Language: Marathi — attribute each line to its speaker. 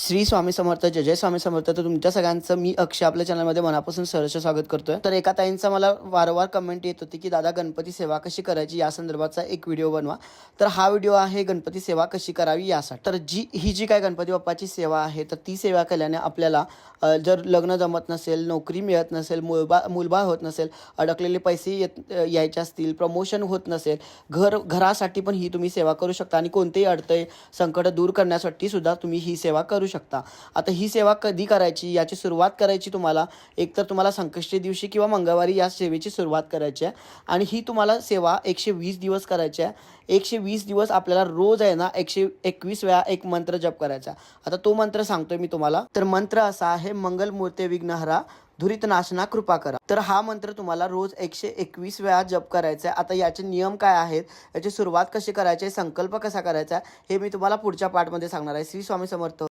Speaker 1: श्री स्वामी समर्थ, जय जय स्वामी समर्थ. तर तुमच्या सगळ्यांचं मी अक्षय आपल्या चॅनलमध्ये मनापासून सहर्ष स्वागत करतोय. तर एका ताईंचा मला वारंवार कमेंट येत होती की दादा गणपती सेवा कशी करायची या संदर्भाचा एक व्हिडिओ बनवा. तर हा व्हिडिओ आहे गणपती सेवा कशी करावी यासाठी. तर ही जी काय गणपती बाप्पाची सेवा आहे तर ती सेवा केल्याने आपल्याला जर लग्न जमत नसेल, नोकरी मिळत नसेल, मूलबाळ होत नसेल, अडकलेले पैसे यायचे असतील, प्रमोशन होत नसेल, घरासाठी पण ही तुम्ही सेवा करू शकता आणि कोणतेही अडथळे संकट दूर करण्यासाठी सुद्धा तुम्ही ही सेवा करू शकता. आता ही सेवा कधी करायची याची सुरुवात करायची तुम्हाला एकतर तुम्हाला संकष्टी दिवशी किंवा मंगळवारी या सेवेची सुरुवात करायची आहे आणि ही तुम्हाला सेवा 120 दिवस करायची आहे. 120 दिवस आपल्याला रोज आहे ना 121 वेळा एक मंत्र जप करायचा. आता तो मंत्र सांगतोय मी तुम्हाला. तर मंत्र असा आहे, मंगलमूर्ते विघ्नहरा धुरित नाशना कृपा करा. तर हा मंत्र तुम्हाला रोज 121 वेळा जप करायचा आहे. आता याचे नियम काय आहेत, याची सुरुवात कशी करायची, संकल्प कसा करायचा हे मी तुम्हाला पुढच्या पार्टमध्ये सांगणार आहे. श्री स्वामी समर्थ.